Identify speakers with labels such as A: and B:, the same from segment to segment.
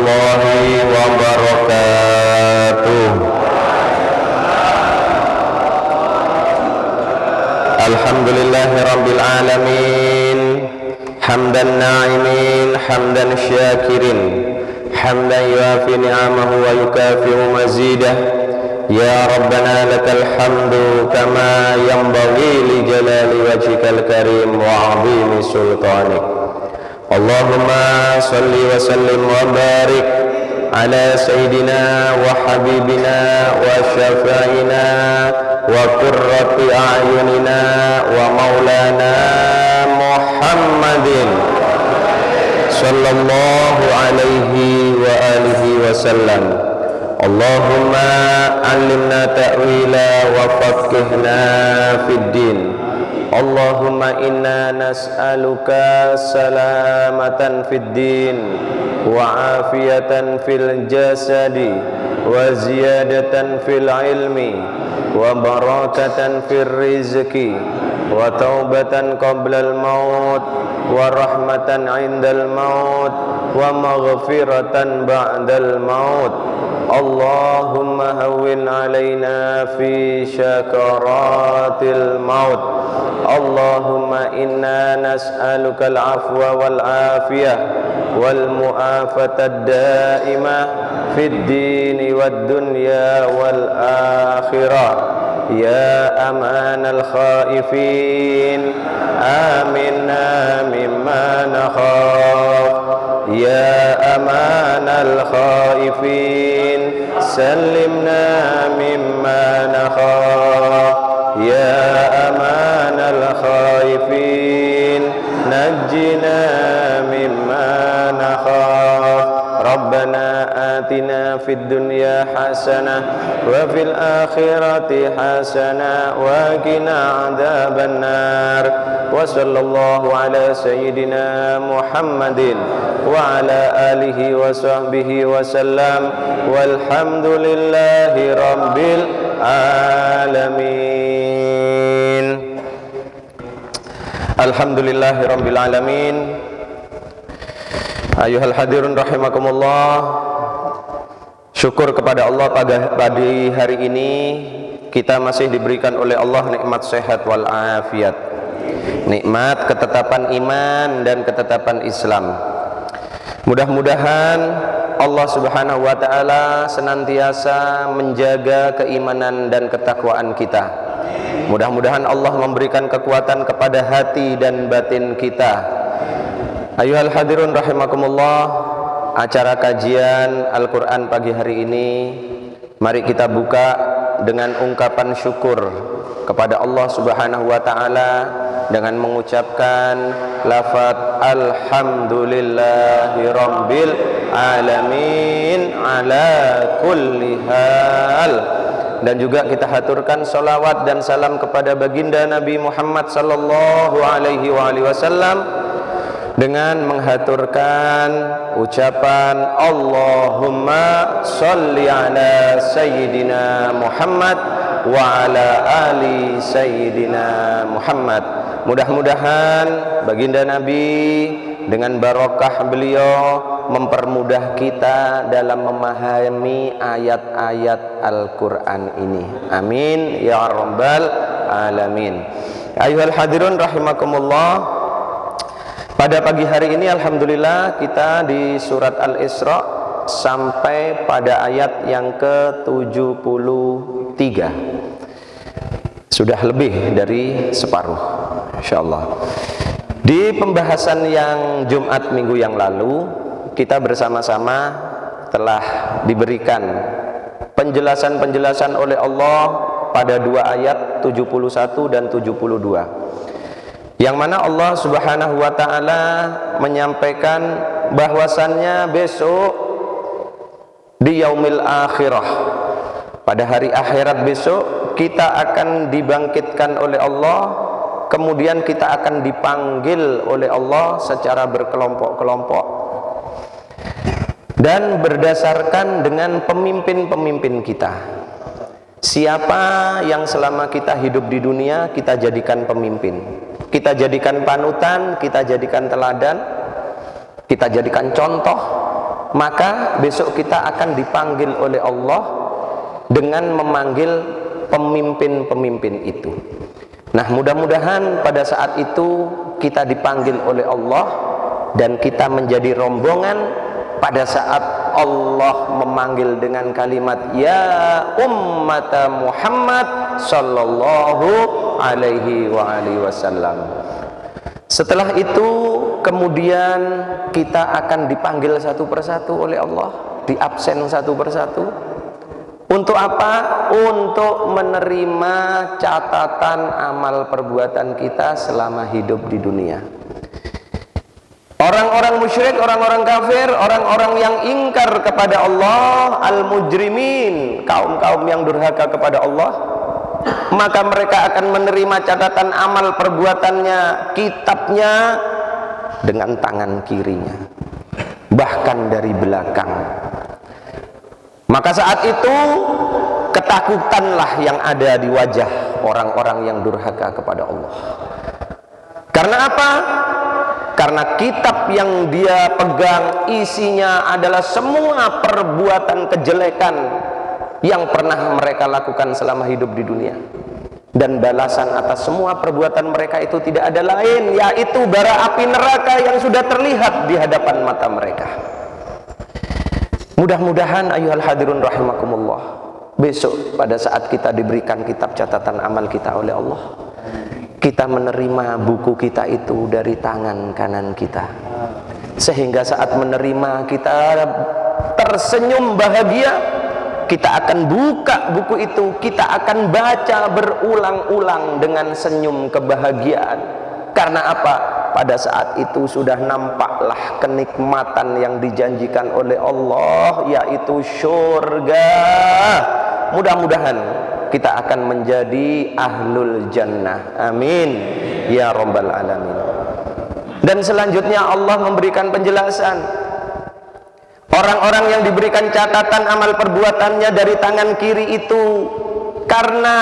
A: warahmatullahi wabarakatuh. Alhamdulillahi rabbil alamin, hamdan na'imin, hamdan syakirin, hamdan yuafi ni'amahu wa yukafi'u mazidah. Ya Rabbana lakal hamdu kama yanbaghi li jalali wajhikal karim wa 'azimi sultanik. Allahumma salli wa sallim wa barik ala sayyidina wa habibina wa syafa'ina wa qurrati a'yunina wa maulana Muhammadin sallallahu alaihi wa alihi wa sallam. Allahumma allimna ta'wila wa faqihna fid din. Allahumma inna nas'aluka salamatan fid din wa afiyatan fil jasadi wa ziyadatan fil ilmi wa barakatan fil rizqi wa taubatan qabla al maut wa rahmatan 'indal maut wa maghfiratan ba'dal maut. Allahumma hawwin 'alaina fi syakaratil maut. Allahumma inna nas'aluka al-'afwa wal 'afiyah wal mu'afatad da'imah fid dini wad dunya wal akhirah. Ya amanal khaifin aminna mimma nakhaf. Ya amanal khaifin sallimna mimma nakhaf. Ya amanal khaifin najjina mimma nakhaf. Rabbana atina fid dunya hasanah wa fil akhirati hasanah wa qina adzaban nar. Wa sallallahu ala sayyidina Muhammadin wa ala alihi wa sahbihi wa sallam. Walhamdulillahi rabbil alamin. Alhamdulillahi rabbil alamin. Ayuhal hadirun rahimakumullah. Syukur kepada Allah pada hari ini kita masih diberikan oleh Allah nikmat sehat wal afiat, nikmat ketetapan iman dan ketetapan Islam. Mudah-mudahan Allah Subhanahu wa taala senantiasa menjaga keimanan dan ketakwaan kita. Mudah-mudahan Allah memberikan kekuatan kepada hati dan batin kita. Ayuhal hadirun rahimakumullah, acara kajian Al-Quran pagi hari ini, mari kita buka dengan ungkapan syukur kepada Allah Subhanahu wa ta'ala dengan mengucapkan lafaz alhamdulillahi rabbil alamin ala kulli hal. Dan juga kita haturkan salawat dan salam kepada baginda Nabi Muhammad sallallahu alaihi wasallam dengan menghaturkan ucapan Allahumma sholli ala sayyidina Muhammad wa ala ali sayyidina Muhammad. Mudah-mudahan baginda Nabi dengan barokah beliau mempermudah kita dalam memahami ayat-ayat Al-Quran ini. Amin ya rabbal alamin. Ayuhal hadirun rahimakumullah. Pada pagi hari ini alhamdulillah kita di surat Al-Isra sampai pada ayat yang ke-73. Sudah lebih dari separuh insyaallah. Di pembahasan yang Jumat minggu yang lalu, kita bersama-sama telah diberikan penjelasan-penjelasan oleh Allah pada dua ayat 71 dan 72. Yang mana Allah Subhanahu wa ta'ala menyampaikan bahwasannya besok di yaumil akhirah, pada hari akhirat besok kita akan dibangkitkan oleh Allah, kemudian kita akan dipanggil oleh Allah secara berkelompok-kelompok dan berdasarkan dengan pemimpin-pemimpin kita. Siapa yang selama kita hidup di dunia kita jadikan pemimpin, kita jadikan panutan, kita jadikan teladan, kita jadikan contoh, maka besok kita akan dipanggil oleh Allah dengan memanggil pemimpin-pemimpin itu. Nah, mudah-mudahan pada saat itu kita dipanggil oleh Allah dan kita menjadi rombongan pada saat Allah memanggil dengan kalimat ya ummata Muhammad sallallahu alaihi wasallam. Setelah itu kemudian kita akan dipanggil satu persatu oleh Allah, diabsen satu persatu. Untuk apa? Untuk menerima catatan amal perbuatan kita selama hidup di dunia. Orang-orang musyrik, orang-orang kafir, orang-orang yang ingkar kepada Allah, al-mujrimin, kaum-kaum yang durhaka kepada Allah, maka mereka akan menerima catatan amal perbuatannya, kitabnya, dengan tangan kirinya, bahkan dari belakang. Maka saat itu ketakutanlah yang ada di wajah orang-orang yang durhaka kepada Allah. Karena apa? Karena kitab yang dia pegang isinya adalah semua perbuatan kejelekan yang pernah mereka lakukan selama hidup di dunia. Dan balasan atas semua perbuatan mereka itu tidak ada lain, yaitu bara api neraka yang sudah terlihat di hadapan mata mereka. Mudah-mudahan ayuhal hadirun rahimakumullah, besok pada saat kita diberikan kitab catatan amal kita oleh Allah, kita menerima buku kita itu dari tangan kanan kita, sehingga saat menerima kita tersenyum bahagia. Kita akan buka buku itu, kita akan baca berulang-ulang dengan senyum kebahagiaan. Karena apa? Pada saat itu sudah nampaklah kenikmatan yang dijanjikan oleh Allah, yaitu surga. Mudah-mudahan kita akan menjadi ahlul jannah. Amin ya rabbal alamin. Dan selanjutnya Allah memberikan penjelasan. Orang-orang yang diberikan catatan amal perbuatannya dari tangan kiri itu karena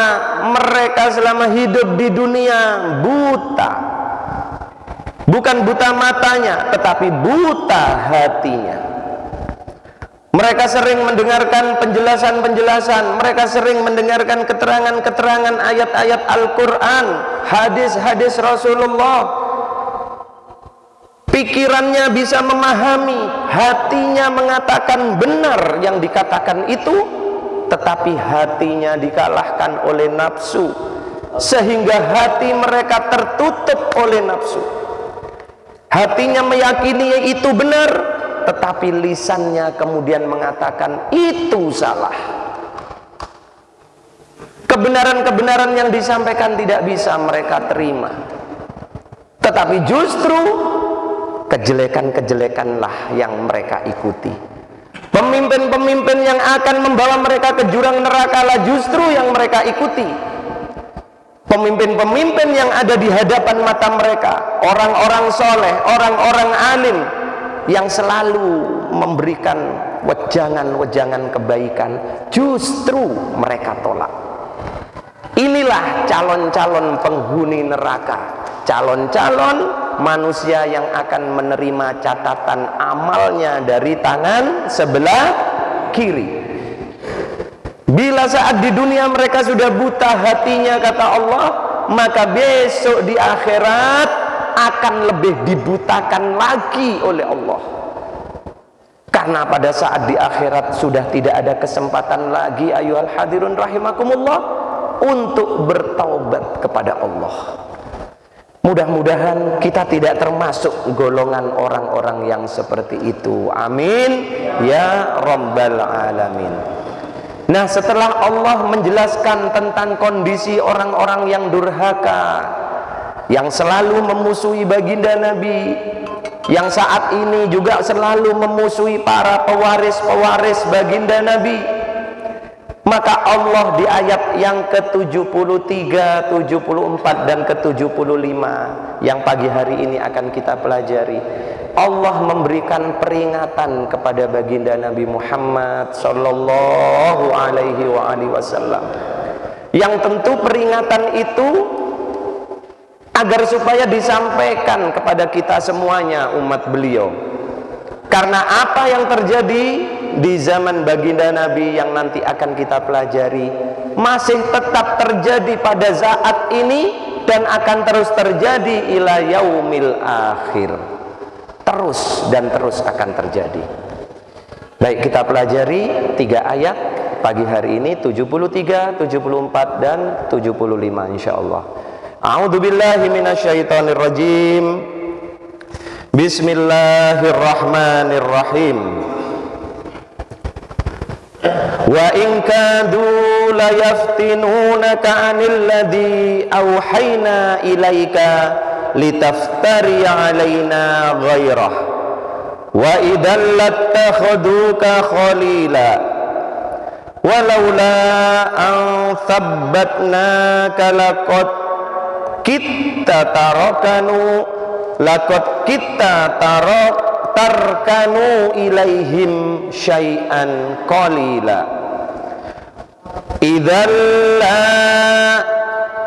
A: mereka selama hidup di dunia buta. Bukan buta matanya, tetapi buta hatinya. Mereka sering mendengarkan penjelasan-penjelasan, mereka sering mendengarkan keterangan-keterangan ayat-ayat Al-Quran, hadis-hadis Rasulullah. Pikirannya bisa memahami, hatinya mengatakan benar yang dikatakan itu, tetapi hatinya dikalahkan oleh nafsu, sehingga hati mereka tertutup oleh nafsu. Hatinya meyakini itu benar, tetapi lisannya kemudian mengatakan itu salah. Kebenaran-kebenaran yang disampaikan tidak bisa mereka terima, tetapi justru kejelekan-kejelekanlah yang mereka ikuti. Pemimpin-pemimpin yang akan membawa mereka ke jurang neraka lah justru yang mereka ikuti. Pemimpin-pemimpin yang ada di hadapan mata mereka, orang-orang soleh, orang-orang alim yang selalu memberikan wejangan-wejangan kebaikan, justru mereka tolak. Inilah calon-calon penghuni neraka, calon-calon manusia yang akan menerima catatan amalnya dari tangan sebelah kiri. Bila saat di dunia mereka sudah buta hatinya, kata Allah, maka besok di akhirat akan lebih dibutakan lagi oleh Allah. Karena pada saat di akhirat sudah tidak ada kesempatan lagi ayuhal hadirun rahimakumullah untuk bertaubat kepada Allah. Mudah-mudahan kita tidak termasuk golongan orang-orang yang seperti itu. Amin ya rabbal alamin. Nah, setelah Allah menjelaskan tentang kondisi orang-orang yang durhaka, yang selalu memusuhi baginda Nabi, yang saat ini juga selalu memusuhi para pewaris-pewaris baginda Nabi, maka Allah di ayat yang ke-73, 74 dan ke-75 yang pagi hari ini akan kita pelajari, Allah memberikan peringatan kepada baginda Nabi Muhammad sallallahu alaihi wasallam, yang tentu peringatan itu agar supaya disampaikan kepada kita semuanya umat beliau, Karena apa yang terjadi di zaman baginda Nabi yang nanti akan kita pelajari masih tetap terjadi pada saat ini dan akan terus terjadi ila yaumil akhir. Terus dan terus akan terjadi. Baik, kita pelajari 3 ayat pagi hari ini, 73, 74 dan 75 insyaallah. A'udzubillahi minasyaitonirrajim. Bismillahirrahmanirrahim. Wa in kadu la yaftinunaka 'anil ladzi auhayna ilaika litaftari 'alaina ghairah wa idzal lattakhaduka khalila walaula an thabbatnaka laqad kita tarkanu ilaihim syai'an qalila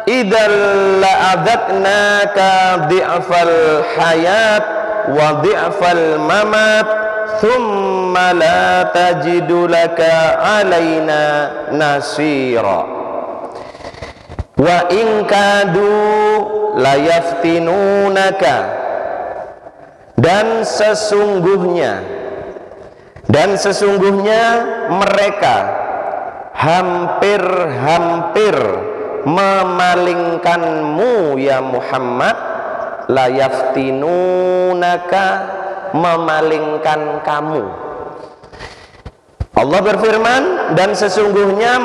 A: idzalla adzaqnaka dhi'fal hayat wa dhi'fal mamat thumma la tajidu laka alaina nasira wa in kadu la yaftinunaka. Dan sesungguhnya mereka hampir memalingkanmu ya Muhammad, la yaftinunaka, memalingkan kamu. Allah berfirman, dan sesungguhnya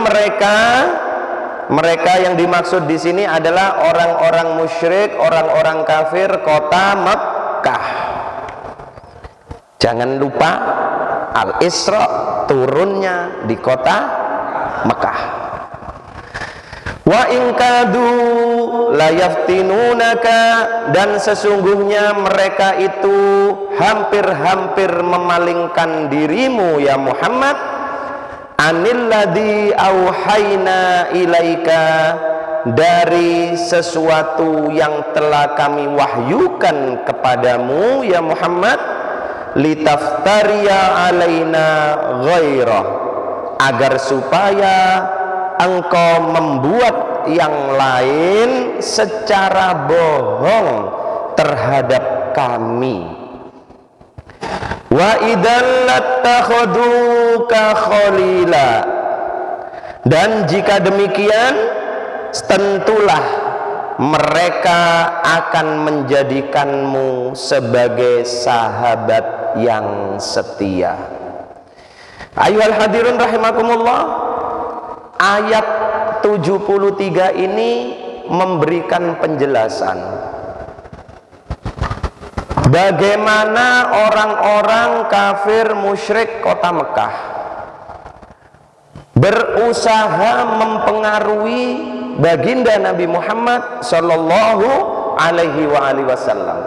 A: mereka yang dimaksud di sini adalah orang-orang musyrik, orang-orang kafir kota Mekkah. Jangan lupa Al-Isra turunnya di kota Mekah. Wa in kadu la yaftinunaka, dan sesungguhnya mereka itu hampir memalingkan dirimu ya Muhammad, anil ladzi auhayna ilaika, dari sesuatu yang telah kami wahyukan kepadamu ya Muhammad, litaftariya alaina ghairah, agar supaya engkau membuat yang lain secara bohong terhadap kami. Wa idzal lattakhaduka khalila, dan jika demikian tentulah mereka akan menjadikanmu sebagai sahabat yang setia. Ayyuhal hadirun rahimakumullah, ayat 73 ini memberikan penjelasan bagaimana orang-orang kafir musyrik kota Mekah berusaha mempengaruhi baginda Nabi Muhammad sallallahu alaihi wasallam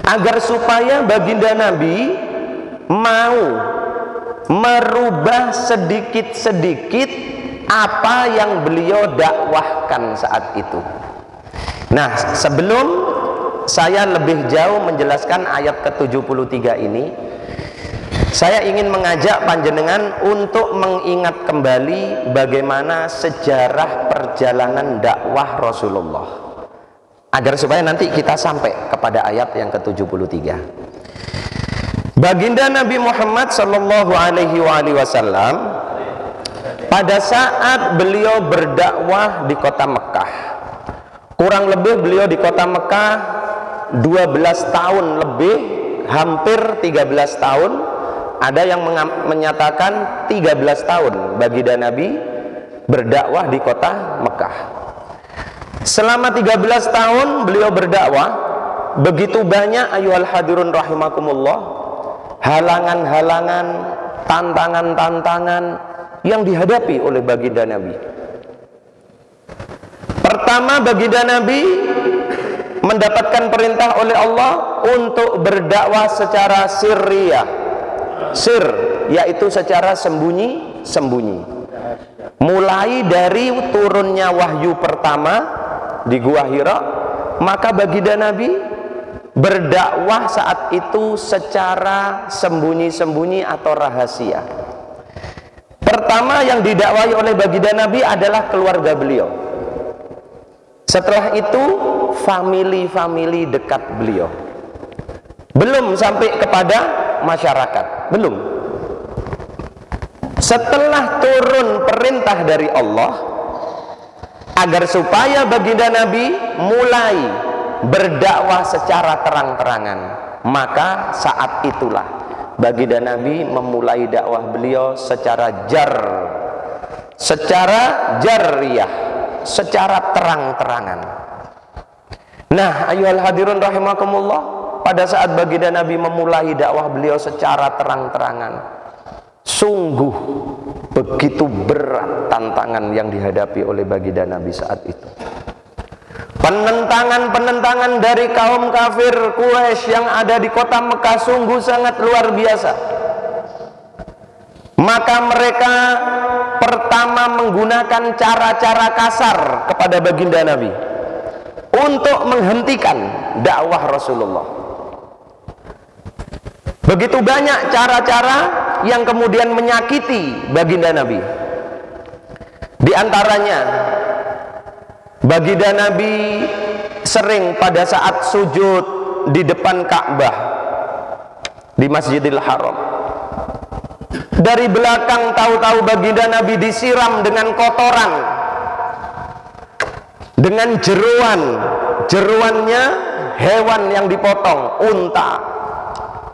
A: agar supaya baginda Nabi mau merubah sedikit-sedikit apa yang beliau dakwahkan saat itu. Nah, sebelum saya lebih jauh menjelaskan ayat ke-73 ini, saya ingin mengajak panjenengan untuk mengingat kembali bagaimana sejarah perjalanan dakwah Rasulullah, agar supaya nanti kita sampai kepada ayat yang ke-73. Baginda Nabi Muhammad sallallahu alaihi wasallam pada saat beliau berdakwah di kota Mekah, kurang lebih beliau di kota Mekah 12 tahun lebih, hampir 13 tahun. Ada yang menyatakan 13 tahun baginda Nabi berdakwah di kota Mekah. Selama 13 tahun beliau berdakwah, begitu banyak ayyuhal hadirun rahimakumullah halangan-halangan, tantangan-tantangan yang dihadapi oleh baginda Nabi. Pertama, baginda Nabi mendapatkan perintah oleh Allah untuk berdakwah secara sirriyah, yaitu secara sembunyi-sembunyi. Mulai dari turunnya wahyu pertama di Gua Hira, maka baginda Nabi berdakwah saat itu secara sembunyi-sembunyi atau rahasia. Pertama yang didakwahi oleh baginda Nabi adalah keluarga beliau. Setelah itu famili dekat beliau. Belum sampai kepada masyarakat, belum. Setelah turun perintah dari Allah agar supaya baginda Nabi mulai berdakwah secara terang-terangan, maka saat itulah baginda Nabi memulai dakwah beliau secara jariyah, secara terang-terangan. Nah, ayyuhal hadirun rahimakumullah, pada saat baginda Nabi memulai dakwah beliau secara terang-terangan, sungguh begitu berat tantangan yang dihadapi oleh baginda Nabi saat itu. Penentangan dari kaum kafir Quraisy yang ada di kota Mekah sungguh sangat luar biasa. Maka mereka pertama menggunakan cara-cara kasar kepada baginda Nabi untuk menghentikan dakwah Rasulullah. Begitu banyak cara-cara yang kemudian menyakiti baginda Nabi. Di antaranya, baginda Nabi sering pada saat sujud di depan Ka'bah di Masjidil Haram, dari belakang tahu-tahu baginda Nabi disiram dengan kotoran, dengan jeruannya hewan yang dipotong, unta,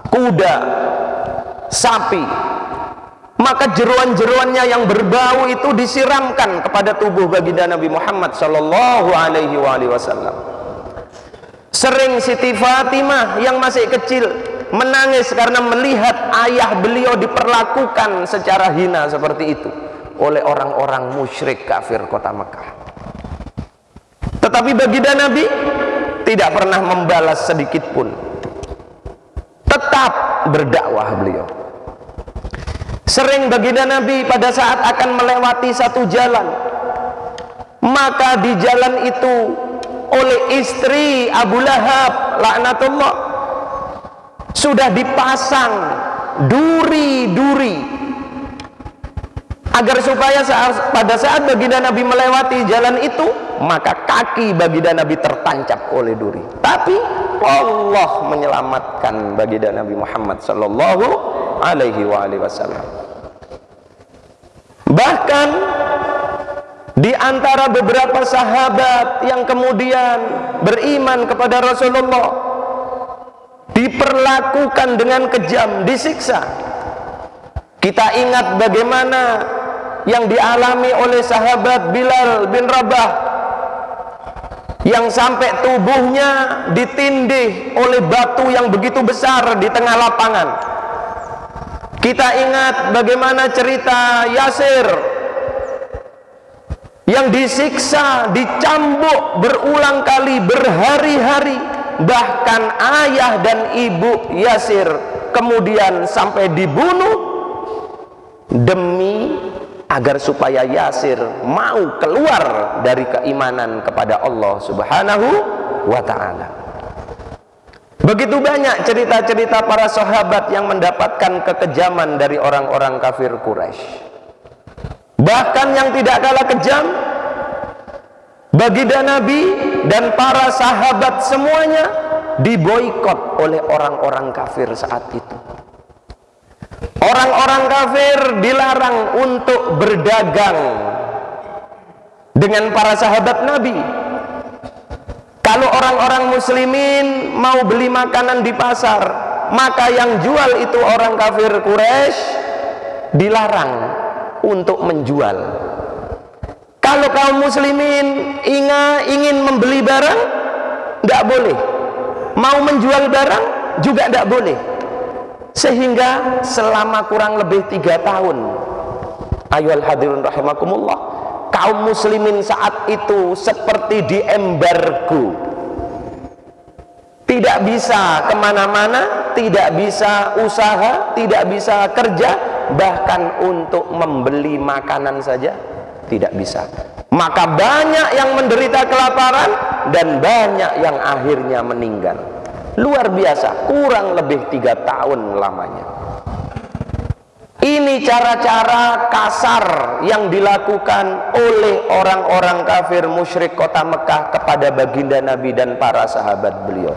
A: kuda, sapi. Maka jeruan-jeruannya yang berbau itu disiramkan kepada tubuh baginda Nabi Muhammad sallallahu alaihi wasallam. Sering Siti Fatimah yang masih kecil menangis karena melihat ayah beliau diperlakukan secara hina seperti itu oleh orang-orang musyrik kafir kota Mekah. Tetapi baginda Nabi tidak pernah membalas sedikit pun, tetap berdakwah beliau. Sering baginda Nabi pada saat akan melewati satu jalan, maka di jalan itu oleh istri Abu Lahab laknatullah sudah dipasang duri-duri agar supaya pada saat baginda Nabi melewati jalan itu, maka kaki baginda Nabi tertancap oleh duri. Tapi Allah menyelamatkan baginda Nabi Muhammad sallallahu alaihi wasallam. Bahkan di antara beberapa sahabat yang kemudian beriman kepada Rasulullah diperlakukan dengan kejam, disiksa. Kita ingat bagaimana yang dialami oleh sahabat Bilal bin Rabah yang sampai tubuhnya ditindih oleh batu yang begitu besar di tengah lapangan. Kita ingat bagaimana cerita Yasir yang disiksa, dicambuk berulang kali berhari-hari, bahkan ayah dan ibu Yasir kemudian sampai dibunuh demi agar supaya Yasir mau keluar dari keimanan kepada Allah Subhanahu wa ta'ala. Begitu banyak cerita-cerita para sahabat yang mendapatkan kekejaman dari orang-orang kafir Quraisy. Bahkan yang tidak kalah kejam, baginda Nabi dan para sahabat semuanya diboikot oleh orang-orang kafir saat itu. Orang-orang kafir dilarang untuk berdagang dengan para sahabat Nabi. Kalau orang-orang muslimin mau beli makanan di pasar, maka yang jual itu orang kafir Quraisy dilarang untuk menjual. Kalau kaum muslimin ingin membeli barang, tidak boleh. Mau menjual barang juga tidak boleh. Sehingga selama kurang lebih 3 tahun, ayyuhal hadirun rahimakumullah, kaum muslimin saat itu seperti diembargo, tidak bisa kemana-mana, tidak bisa usaha, tidak bisa kerja, bahkan untuk membeli makanan saja tidak bisa. Maka banyak yang menderita kelaparan dan banyak yang akhirnya meninggal. luar biasa, kurang lebih 3 tahun lamanya. Ini cara-cara kasar yang dilakukan oleh orang-orang kafir musyrik kota Mekah kepada baginda Nabi dan para sahabat beliau.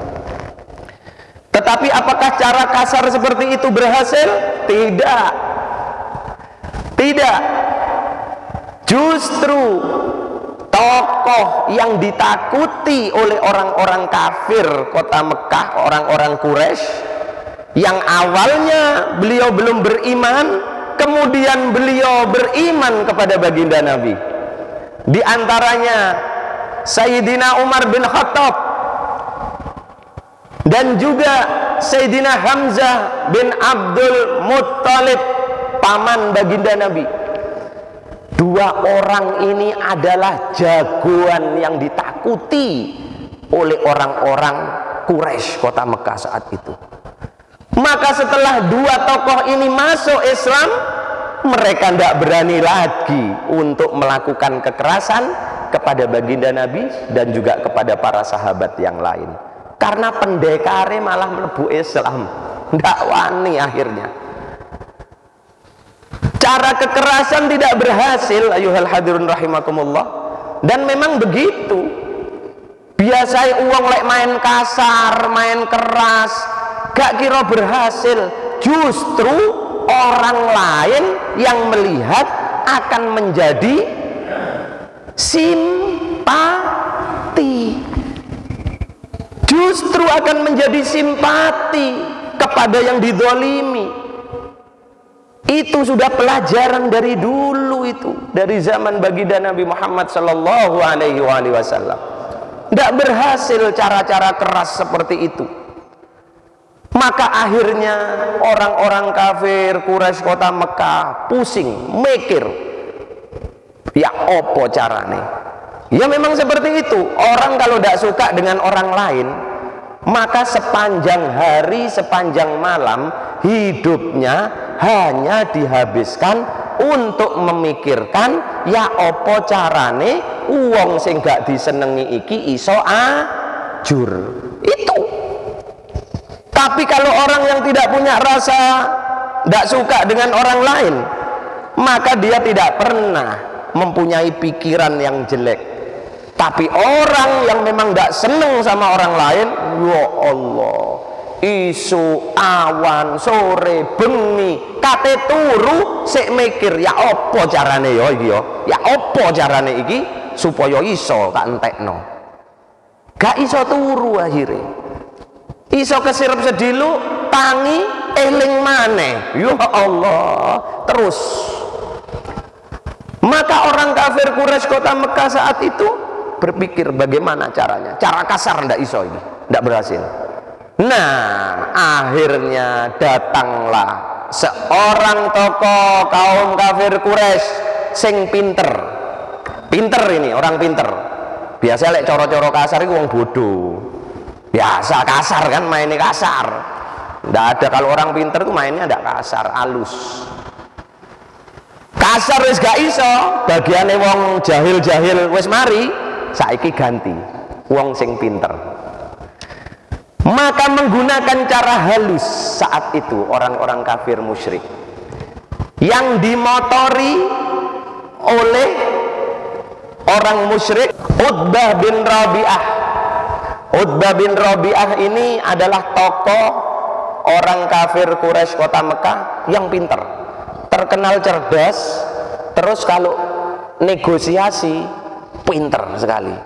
A: Tetapi apakah cara kasar seperti itu berhasil? Tidak. Tidak. Justru tokoh yang ditakuti oleh orang-orang kafir kota Mekah, orang-orang Quraisy, yang awalnya beliau belum beriman, kemudian beliau beriman kepada baginda Nabi. Di antaranya Sayyidina Umar bin Khattab dan juga Sayyidina Hamzah bin Abdul Muttalib, paman baginda Nabi. Dua orang ini adalah jagoan yang ditakuti oleh orang-orang Quraisy kota Mekah saat itu. Maka setelah dua tokoh ini masuk Islam, mereka tidak berani lagi untuk melakukan kekerasan kepada baginda Nabi dan juga kepada para sahabat yang lain. Karena pendekare malah mlebu Islam, tidak wani akhirnya. Cara kekerasan tidak berhasil, ayuhal hadirun rahimakumullah. Dan memang begitu. Biasanya uang lek main kasar, main keras, gak kira berhasil. Justru orang lain yang melihat akan menjadi simpati. Justru akan menjadi simpati kepada yang dizalimi. Itu sudah pelajaran dari dulu, itu dari zaman baginda Nabi Muhammad sallallahu alaihi wasallam. Tidak berhasil cara-cara keras seperti itu. Maka akhirnya orang-orang kafir Quraisy kota Mekah pusing, mikir, ya opo carane? Ya memang seperti itu. Orang kalau tidak suka dengan orang lain, maka sepanjang hari, sepanjang malam, hidupnya hanya dihabiskan untuk memikirkan, ya opo carane uang sing gak disenengi iki iso ajur. Itu. Tapi kalau orang yang tidak punya rasa, tidak suka dengan orang lain, maka dia tidak pernah mempunyai pikiran yang jelek. Tapi orang yang memang tidak senang sama orang lain, ya Allah, isu, awan, sore, bengi, kate turu, sik mikir, ya apa carane ya iki ya? Ya apa carane iki supaya iso tak entekno. Gak iso turu akhirnya. Iso kesirep sedilu, tangi, eling maneh. Ya Allah, terus. Maka orang kafir Quraisy kota Mekah saat itu berpikir bagaimana caranya. Cara kasar ndak iso ini, ndak berhasil. Nah, akhirnya datanglah seorang tokoh kaum kafir Quraisy sing pinter. Pinter ini, orang pinter. Biasa lek coro-coro kasar itu wong bodoh. Biasa kasar kan, mainnya kasar. Ndak ada, kalau orang pinter itu mainnya ndak kasar, halus. Kasar wis gak iso, bagiane wong jahil-jahil wis mari, saiki ganti wong sing pinter. Maka menggunakan cara halus saat itu orang-orang kafir musyrik yang dimotori oleh orang musyrik Utbah bin Rabi'ah. Utbah bin Rabi'ah ini adalah tokoh orang kafir Quraisy kota Mekah yang pinter, terkenal cerdas, terus kalau negosiasi pinter sekali.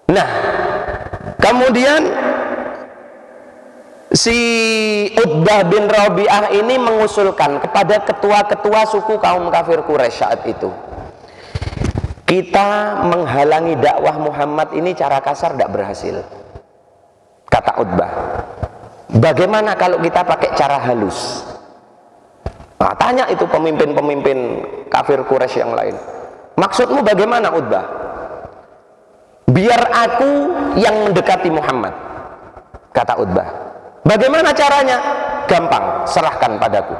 A: Nah, kemudian si Utbah bin Rabi'ah ini mengusulkan kepada ketua-ketua suku kaum kafir Quraisy saat itu, kita menghalangi dakwah Muhammad ini cara kasar tidak berhasil. Kata Utbah, bagaimana kalau kita pakai cara halus? Nah, tanya itu pemimpin-pemimpin kafir Quraisy yang lain, maksudmu bagaimana Utbah? Biar aku yang mendekati Muhammad. Kata Utbah, bagaimana caranya? Gampang, serahkan padaku.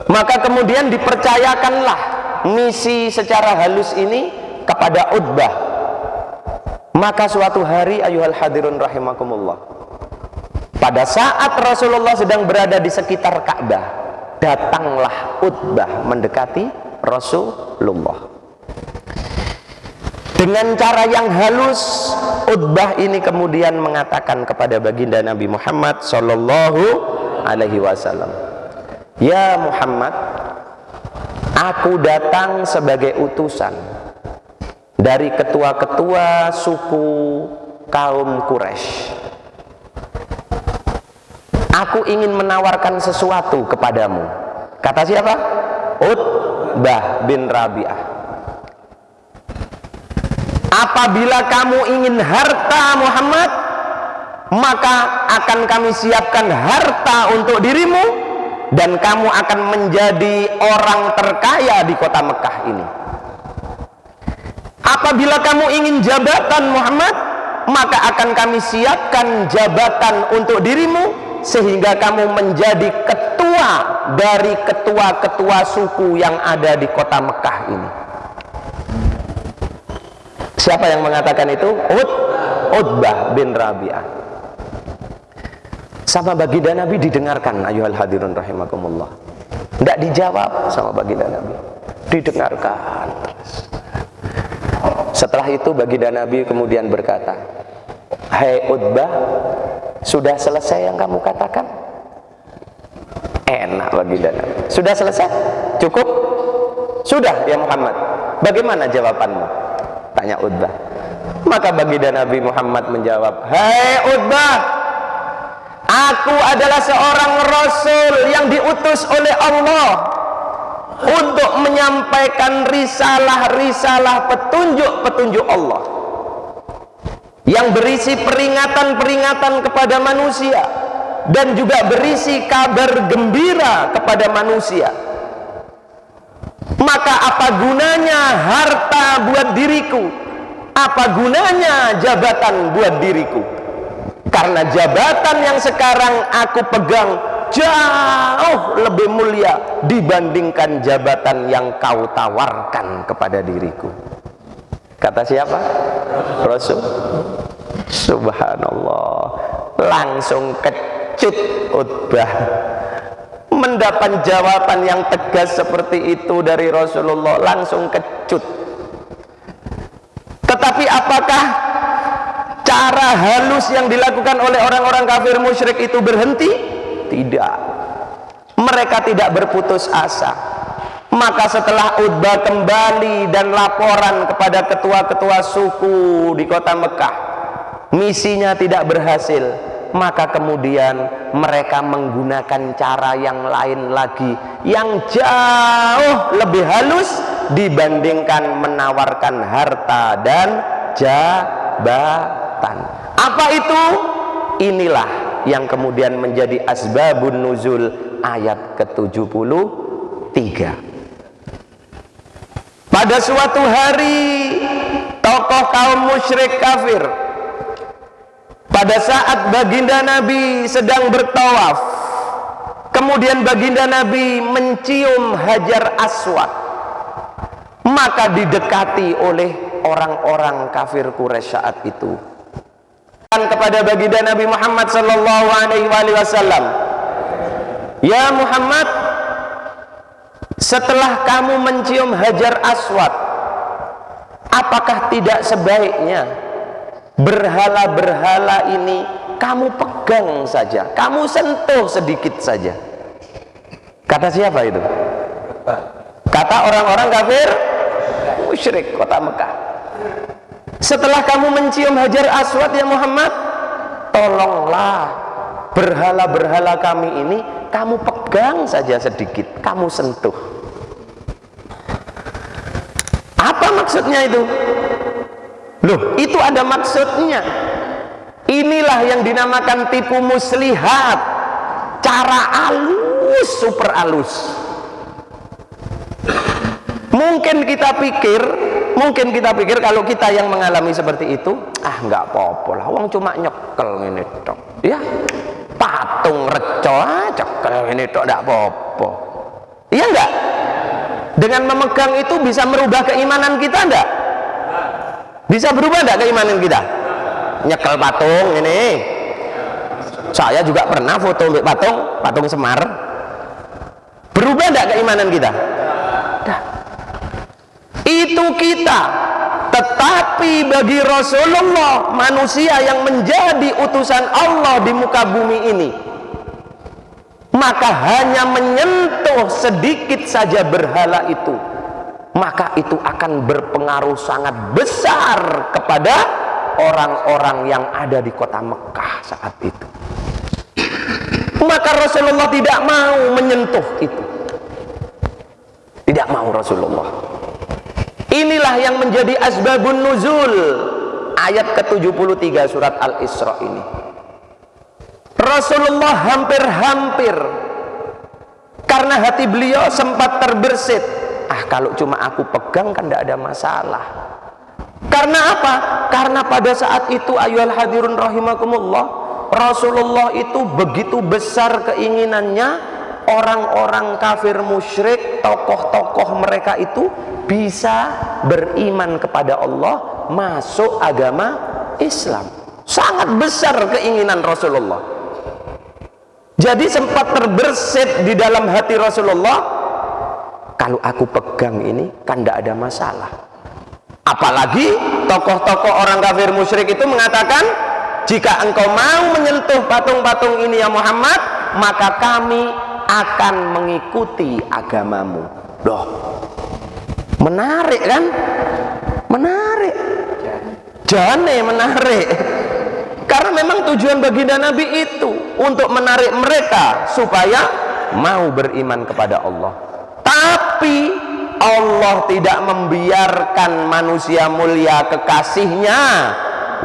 A: Maka kemudian dipercayakanlah misi secara halus ini kepada Utbah. Maka suatu hari, ayuhal hadirun rahimakumullah, Pada saat Rasulullah sedang berada di sekitar Ka'bah, datanglah Utbah mendekati Rasulullah. Dengan cara yang halus, Utbah ini kemudian mengatakan kepada baginda Nabi Muhammad sallallahu alaihi wasallam, "Ya Muhammad, aku datang sebagai utusan dari ketua-ketua suku kaum Quraisy. Aku ingin menawarkan sesuatu kepadamu." Kata siapa? Utbah bin Rabi'ah. "Apabila kamu ingin harta Muhammad, maka akan kami siapkan harta untuk dirimu, dan kamu akan menjadi orang terkaya di kota Mekah ini. Apabila kamu ingin jabatan Muhammad, maka akan kami siapkan jabatan untuk dirimu, sehingga kamu menjadi ketua dari ketua-ketua suku yang ada di kota Mekah ini." Siapa yang mengatakan itu? Utbah bin Rabi'ah. Sama baginda Nabi didengarkan, ayuhal hadirun rahimakumullah. Tidak dijawab sama baginda Nabi, didengarkan terus. Setelah itu baginda Nabi kemudian berkata, "Hai Utbah, sudah selesai yang kamu katakan?" Enak baginda Nabi. "Sudah selesai? Cukup?" "Sudah ya Muhammad." "Bagaimana jawabanmu?" tanya Utbah. Maka baginda Nabi Muhammad menjawab, "Hai Utbah, aku adalah seorang Rasul yang diutus oleh Allah untuk menyampaikan risalah-risalah petunjuk-petunjuk Allah yang berisi peringatan-peringatan kepada manusia dan juga berisi kabar gembira kepada manusia. Maka apa gunanya harta buat diriku? Apa gunanya jabatan buat diriku? Karena jabatan yang sekarang aku pegang jauh lebih mulia dibandingkan jabatan yang kau tawarkan kepada diriku." Kata siapa? Rasul. Subhanallah, langsung kecut Utbah mendapat jawaban yang tegas seperti itu dari Rasulullah, langsung kecut. Tetapi apakah cara halus yang dilakukan oleh orang-orang kafir musyrik itu berhenti? Tidak. Mereka tidak berputus asa. Maka setelah Utbah kembali dan laporan kepada ketua-ketua suku di kota Mekah, misinya tidak berhasil, maka kemudian mereka menggunakan cara yang lain lagi, yang jauh lebih halus dibandingkan menawarkan harta dan jabatan. Apa itu? Inilah yang kemudian menjadi asbabun nuzul ayat ke-73. Pada suatu hari, tokoh kaum musyrik kafir, pada saat baginda Nabi sedang bertawaf, kemudian baginda Nabi mencium Hajar Aswad, maka didekati oleh orang-orang kafir Quraisy saat itu. Dan kepada baginda Nabi Muhammad sallallahu alaihi wasallam, "Ya Muhammad, setelah kamu mencium Hajar Aswad, apakah tidak sebaiknya berhala-berhala ini kamu pegang saja, kamu sentuh sedikit saja?" Kata siapa itu? Kata orang-orang kafir musyrik kota Mekah. "Setelah kamu mencium Hajar Aswad ya Muhammad, tolonglah berhala-berhala kami ini kamu pegang saja sedikit, kamu sentuh." Apa maksudnya itu? Loh, itu ada maksudnya. Inilah yang dinamakan tipu muslihat, cara halus, super halus. Mungkin kita pikir kalau kita yang mengalami seperti itu, nggak apa-apa lah, wong cuma nyekel ini tok, ya patung reco cekel ini tok, nggak apa-apa. Iya enggak? Dengan memegang itu bisa merubah keimanan kita enggak? Bisa berubah enggak keimanan kita? Nyekel patung ini Saya juga pernah foto mbek patung Semar. Berubah enggak keimanan kita? Dah. Itu kita. Tetapi bagi Rasulullah, manusia yang menjadi utusan Allah di muka bumi ini, maka hanya menyentuh sedikit saja berhala itu, maka itu akan berpengaruh sangat besar kepada orang-orang yang ada di kota Mekah saat itu. Maka Rasulullah tidak mau menyentuh itu. Tidak mau Rasulullah. Inilah yang menjadi asbabun nuzul ayat ke-73 surat Al-Isra ini. Rasulullah hampir-hampir, karena hati beliau sempat terbersit, kalau cuma aku pegang kan tidak ada masalah. Karena apa? Karena pada saat itu ayyuhal hadirun rahimakumullah, Rasulullah itu begitu besar keinginannya orang-orang kafir musyrik, tokoh-tokoh mereka itu bisa beriman kepada Allah, masuk agama Islam. Sangat besar keinginan Rasulullah. Jadi sempat terbersit di dalam hati Rasulullah, kalau aku pegang ini kan tidak ada masalah. Apalagi tokoh-tokoh orang kafir musyrik itu mengatakan, jika engkau mau menyentuh patung-patung ini ya Muhammad, maka kami akan mengikuti agamamu. Loh, menarik kan? Menarik. Jane menarik. Karena memang tujuan baginda Nabi itu untuk menarik mereka supaya mau beriman kepada Allah. Tapi Allah tidak membiarkan manusia mulia kekasihnya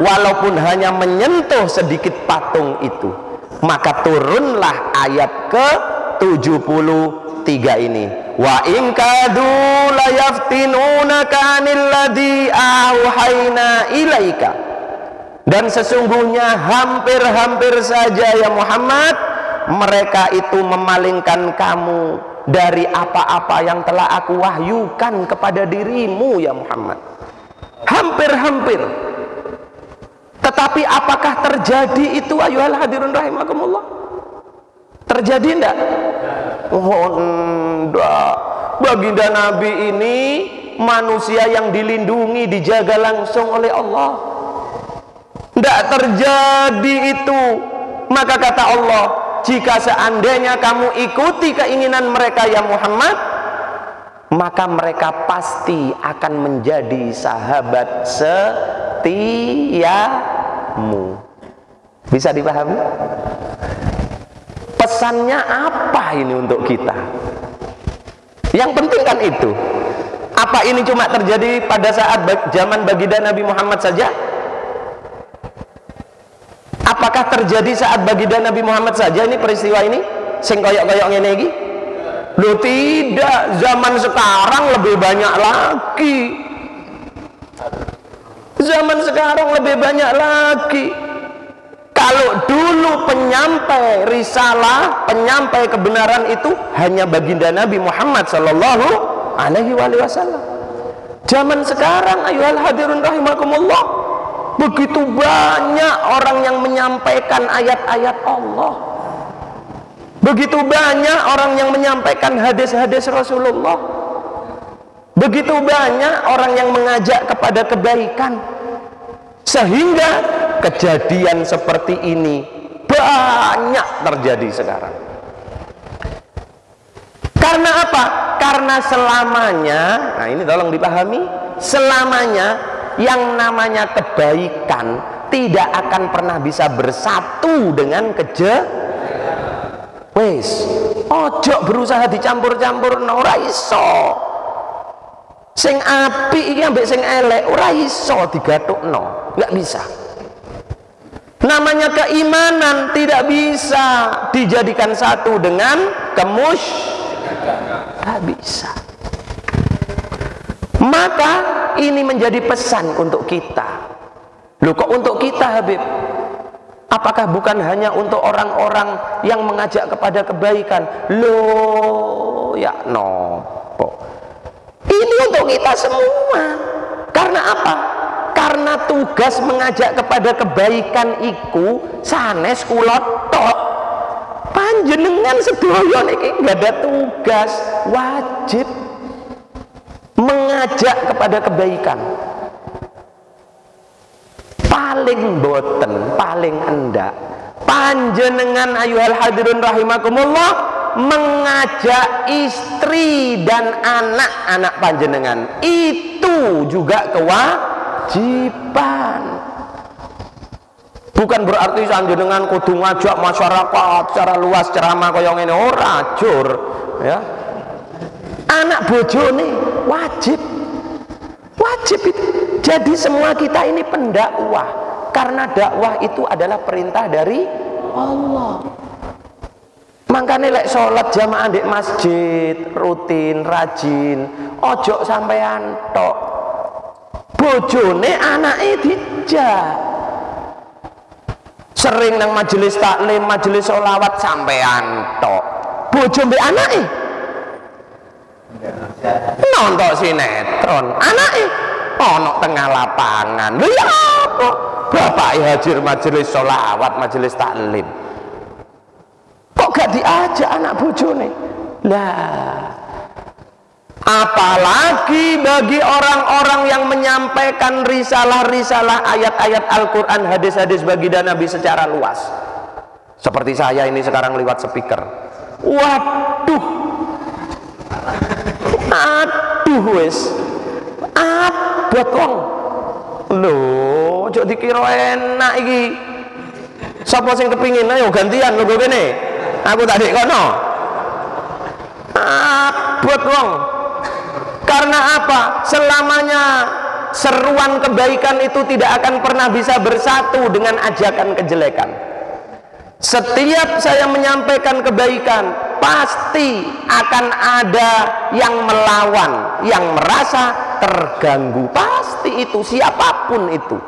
A: walaupun hanya menyentuh sedikit patung itu. Maka turunlah ayat ke-73 ini. Wa in kadu la yaftinunaka 'anil ladzi auhayna ilaika. Dan sesungguhnya hampir-hampir saja ya Muhammad, mereka itu memalingkan kamu dari apa-apa yang telah aku wahyukan kepada dirimu ya Muhammad. Hampir-hampir. Tetapi apakah terjadi itu ayyuhal hadirun rahimakumullah? Terjadi enggak? Oh enggak. Baginda Nabi ini manusia yang dilindungi, dijaga langsung oleh Allah. Enggak terjadi itu. Maka kata Allah, jika seandainya kamu ikuti keinginan mereka ya Muhammad, maka mereka pasti akan menjadi sahabat setiamu. Bisa dipahami? Pesannya apa ini untuk kita? Yang penting kan itu. Apa ini cuma terjadi pada saat zaman baginda Nabi Muhammad saja? Apakah terjadi saat baginda Nabi Muhammad saja ini peristiwa ini? Sing koyok-koyok ngene iki? Loh tidak, zaman sekarang lebih banyak lagi. Zaman sekarang lebih banyak lagi. Kalau dulu penyampai risalah, penyampai kebenaran itu hanya baginda Nabi Muhammad sallallahu alaihi wasallam. Zaman sekarang ayyuhal hadirun rahimakumullah, begitu banyak orang yang menyampaikan ayat-ayat Allah. Begitu banyak orang yang menyampaikan hadis-hadis Rasulullah. Begitu banyak orang yang mengajak kepada kebaikan. Sehingga kejadian seperti ini banyak terjadi sekarang. Karena apa? Karena selamanya, nah ini tolong dipahami, selamanya yang namanya kebaikan tidak akan pernah bisa bersatu dengan wes, ojo berusaha dicampur-campur, ora iso. Sing apik iki ambek sing elek ora iso digathukno, enggak bisa. Namanya keimanan tidak bisa dijadikan satu dengan enggak bisa. Maka ini menjadi pesan untuk kita. Loh kok untuk kita Habib? Apakah bukan hanya untuk orang-orang yang mengajak kepada kebaikan? Loh ya nopo. Ini untuk kita semua. Karena apa? karena tugas mengajak kepada kebaikan iku sanes kula tok. Panjenengan sedaya niki nggak ada tugas, wajib mengajak kepada kebaikan. Paling boten, paling endak panjenengan ayuhal hadirun rahimakumullah mengajak istri dan anak-anak panjenengan, itu juga kewajiban. Bukan berarti panjenengan kudu ngajak masyarakat secara luas ceramah kaya ngene, ora jur ya. Anak bojone wajib itu. Jadi semua kita ini pendakwah, karena dakwah itu adalah perintah dari Allah. Makanya lek sholat jamaah di masjid rutin rajin, ojo sampean tok, bojone anake dijak. Sering nang majelis taklim, majelis sholawat sampean tok, bojo mbek anake nonton sinetron, anake ono tengah lapangan. Lha ya apa? Bapak hadir majelis sholawat, majelis taklim, kok gak diajak anak bojone? Lah, apalagi bagi orang-orang yang menyampaikan risalah-risalah ayat-ayat Al-Quran, hadis-hadis baginda Nabi secara luas, seperti saya ini sekarang lewat speaker. Waduh, aduh wis abot wong lho, ojo dikira enak iki. Sapa sing kepingin ayo gantian lho kene, aku tak dik kono. Abot wong. Karena apa? Selamanya seruan kebaikan itu tidak akan pernah bisa bersatu dengan ajakan kejelekan. Setiap saya menyampaikan kebaikan, pasti akan ada yang melawan, yang merasa terganggu. Pasti itu, siapapun itu.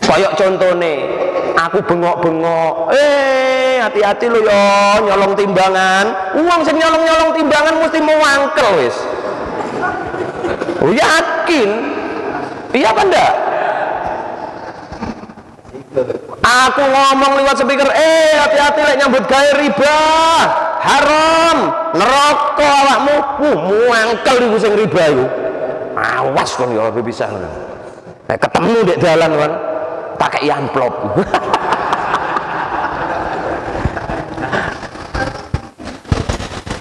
A: Kayak contohnya, aku bengok-bengok, hati-hati lo yo nyolong timbangan. Uang sing nyolong timbangan mesti mau wangkel wis. Yakin? Iya apa enggak? Aku ngomong lewat speaker, hati-hati lek nyambut gawe riba, haram, neraka awakmu. Muangkel iku sing riba iku. Awas kon ya bisa ngono. Nek ketemu dek dalan kan, pakai amplop.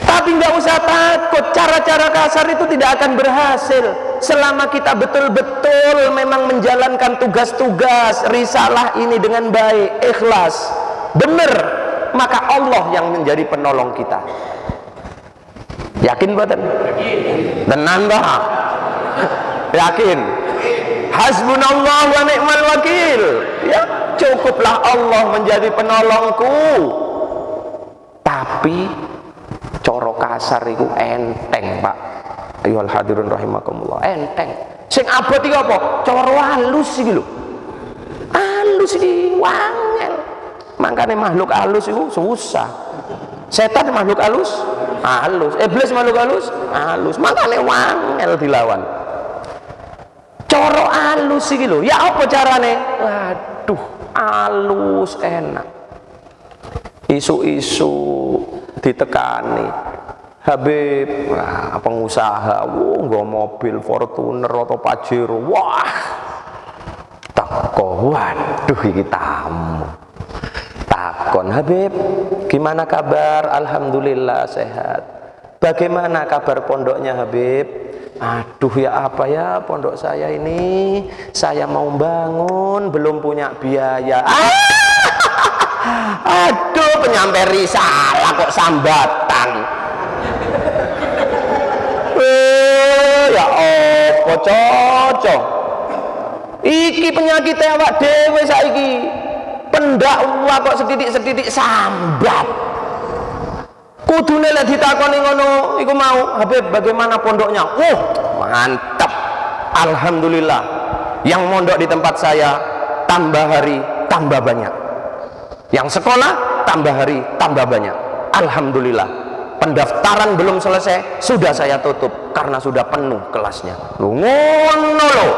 A: Tapi nggak usah takut, cara-cara kasar itu tidak akan berhasil selama kita betul-betul memang menjalankan tugas-tugas risalah ini dengan baik, ikhlas, benar, maka Allah yang menjadi penolong kita. Yakin buatan? Tenan dah? Yakin? Hasbunallah wa ni'mal wakil. Ya, cukuplah Allah menjadi penolongku. Tapi coro kasar itu enteng, Pak. Ayohal hadirun rahimakumullah, enteng. Sing abot iki apa? Coro halus iki lho. Halus iki wangel. Makane makhluk halus itu susah. Setan makhluk halus, halus. Iblis makhluk halus, halus. Makane wangel dilawan. Coro halus iki lho. Ya apa carane? Waduh, halus enak. Isu-isu ditekani, Habib, pengusaha, nggak mobil Fortuner atau Pajero, wah, teko, waduh, iki tamu, takon, Habib, gimana kabar? Alhamdulillah sehat. Bagaimana kabar pondoknya, Habib? Aduh, ya apa ya pondok saya ini, saya mau bangun, belum punya biaya. Aduh, penyampai risalah kok sambatan. Ya apa cocok. Iki penyakitnya awak dhewe saiki. Pendakwah kok sedidik-sedidik sambat. Kudune lek ditakoni ngono iku mau, Habib bagaimana pondoknya? Mantap. Alhamdulillah. Yang mondok di tempat saya tambah hari tambah banyak. Yang sekolah tambah hari tambah banyak. Alhamdulillah. Pendaftaran belum selesai, sudah saya tutup. karena sudah penuh kelasnya. Ngono loh.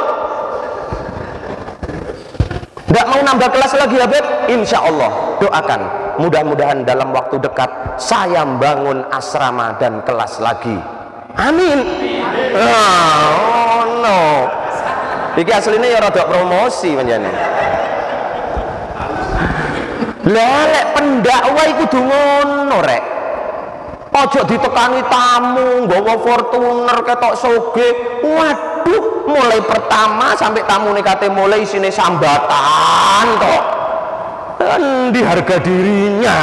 A: Nggak mau nambah kelas lagi Habib? Insya Allah doakan, mudah-mudahan dalam waktu dekat saya bangun asrama dan kelas lagi. Amin. Oh no. Iki aslinya ya rada promosi menjane. Lah lek pendakwa iku kudu ngono rek. Ojo ditekani tamu nggawa Fortuner ketok soge. Waduh, mulai pertama sampai tamu kate mulai isine sambatan kok. Endi harga dirinya.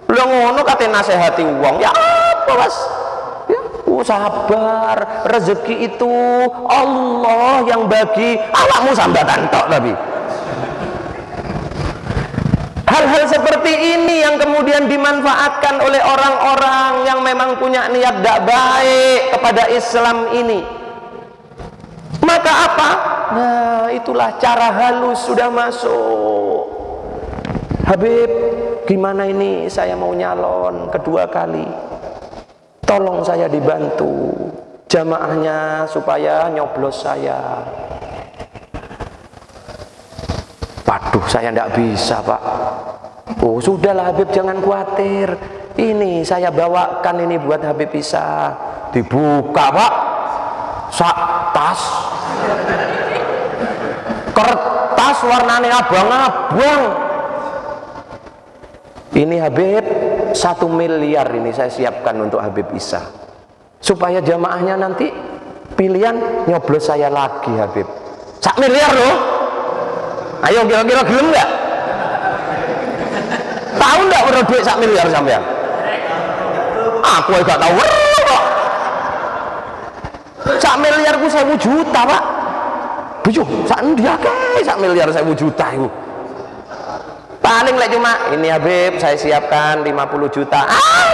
A: Lah ngono kate nasihati wong. Ya apa Mas? Ya, sabar. Rezeki itu Allah yang bagi. Awakmu sambatan tok tapi. Hal-hal seperti ini yang kemudian dimanfaatkan oleh orang-orang yang memang punya niat tidak baik kepada Islam ini. Maka apa? Nah, itulah cara halus sudah masuk. Habib, gimana ini saya mau nyalon kedua kali. Tolong saya dibantu jamaahnya supaya nyoblos saya. Waduh, saya tidak bisa Pak. Oh sudahlah Habib, jangan khawatir. Ini saya bawakan ini buat Habib Isa. Dibuka Pak, sak tas, kertas warnanya abang-abang. Ini Habib 1 miliar ini saya siapkan untuk Habib Isa, supaya jamaahnya nanti pilihan nyoblos saya lagi Habib. 1 miliar loh. Ayo kira-kira gelem nggak? Tahu nggak berapa duit 1 miliar sampean? Aku nggak tahu kok. 1 miliar ku 1.000 juta Pak. Bujuh, sak dia ke 1 miliar 1.000 juta itu. Paling lah cuma ini Habib saya siapkan 50 juta.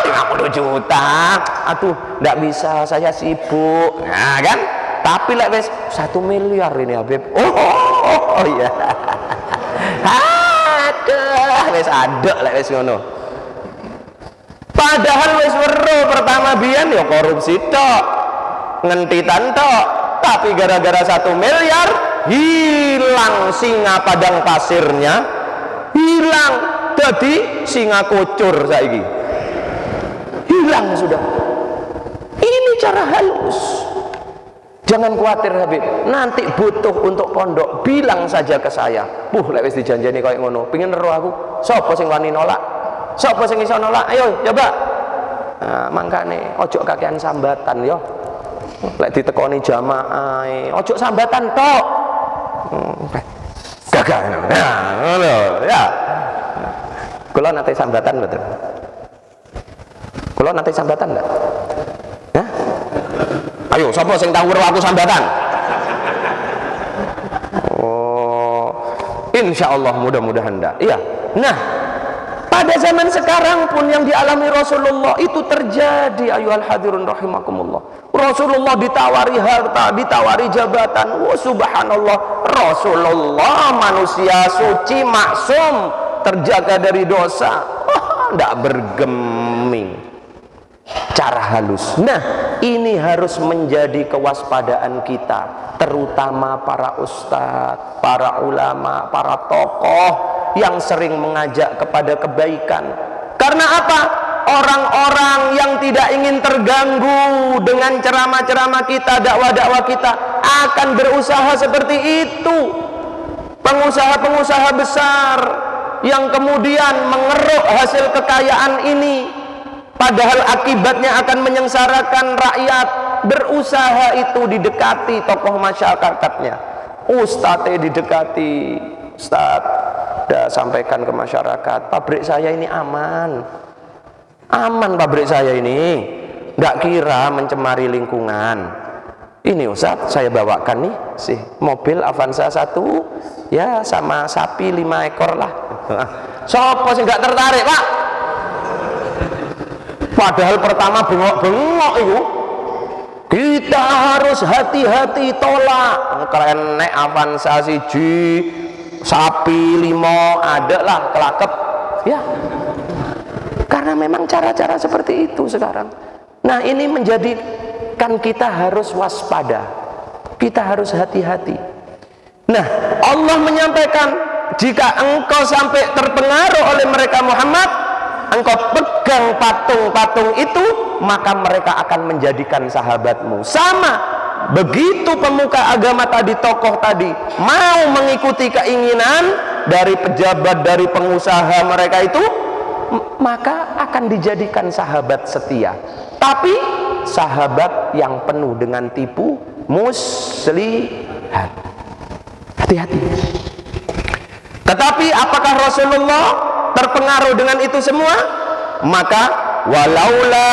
A: 50 juta. Aduh, nggak bisa, saya sibuk. Nah kan? Tapi lek wis 1 miliar ini Habib. Oh iya. Aduh, wis adek lek wis ngono. Padahal wis weruh pertama biyen ya korupsi tok. Ngentitan tok. Tapi gara-gara 1 miliar hilang singa padang pasirnya. Hilang. Jadi singa kocor saiki. Hilang sudah. Ini cara halus. Jangan khawatir Habib, nanti butuh untuk pondok bilang saja ke saya. Lek wis dijanjeni koyo ngono, pengin ero aku. Sapa sing wani nolak? Sapa sing iso nolak? Ayo coba. Nah, mangkane ojo kakean sambatan yo. Lek ditekoni jamaah, ojo sambatan tok. Gagal. Nah, ngono ya. Kula nate sambatan betul. Kula nate sambatan enggak? Hah? Ayo, siapa sing tahu aku sambatan? Oh, insya Allah mudah-mudahan enggak. Iya. Nah, pada zaman sekarang pun yang dialami Rasulullah itu terjadi. Ayuhal hadirun rahimakumullah. Rasulullah ditawari harta, ditawari jabatan. Wah, subhanallah. Rasulullah manusia suci, maksum, terjaga dari dosa. Enggak bergeming. Cara halus. Nah, ini harus menjadi kewaspadaan kita, terutama para ustadz, para ulama, para tokoh yang sering mengajak kepada kebaikan. Karena apa? Orang-orang yang tidak ingin terganggu dengan ceramah-ceramah kita, dakwah-dakwah kita akan berusaha seperti itu. Pengusaha-pengusaha besar yang kemudian mengeruk hasil kekayaan ini, padahal akibatnya akan menyengsarakan rakyat, berusaha itu didekati tokoh masyarakatnya. Ustadz didekati. Ustadz, udah sampaikan ke masyarakat, pabrik saya ini aman. Aman pabrik saya ini. Nggak kira mencemari lingkungan. Ini Ustadz, saya bawakan nih sih mobil Avanza 1 ya sama sapi 5 ekor lah. Sopo sih nggak tertarik Pak? Padahal pertama bengok-bengok itu. Kita harus hati-hati tolak. Keren nek Avanza 1, sapi 5 ada lah kelakep. Ya. Karena memang cara-cara seperti itu sekarang. Nah, ini menjadikan kita harus waspada, kita harus hati-hati. Nah, Allah menyampaikan, jika engkau sampai terpengaruh oleh mereka Muhammad, engkau pegang patung-patung itu, maka mereka akan menjadikan sahabatmu. Sama begitu pemuka agama tadi, tokoh tadi mau mengikuti keinginan dari pejabat, dari pengusaha mereka itu, maka akan dijadikan sahabat setia, tapi sahabat yang penuh dengan tipu muslihat. Hati-hati. Tetapi apakah Rasulullah terpengaruh dengan itu semua? Maka walaula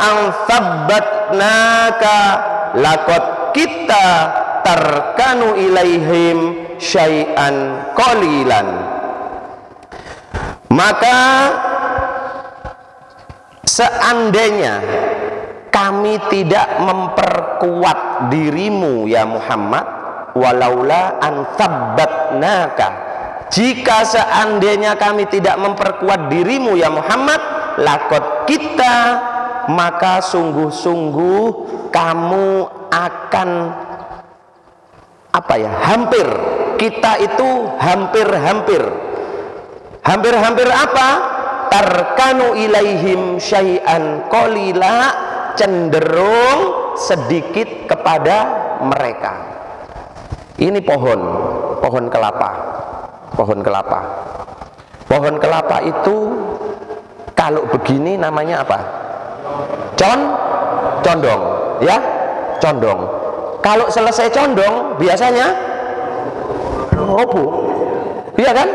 A: an thabbatnaka laqad kita tarkanu ilaihim syai'an qalilan. Maka seandainya kami tidak memperkuat dirimu ya Muhammad, walaula an thabbatnaka, jika seandainya kami tidak memperkuat dirimu ya Muhammad, lakot kita, maka sungguh-sungguh kamu akan hampir, kita itu hampir apa? Tarkanu ilaihim syai'an qalila, cenderung sedikit kepada mereka. Ini pohon kelapa. Pohon kelapa itu kalau begini namanya apa? Condong, ya, condong. Kalau selesai condong biasanya roboh, iya kan?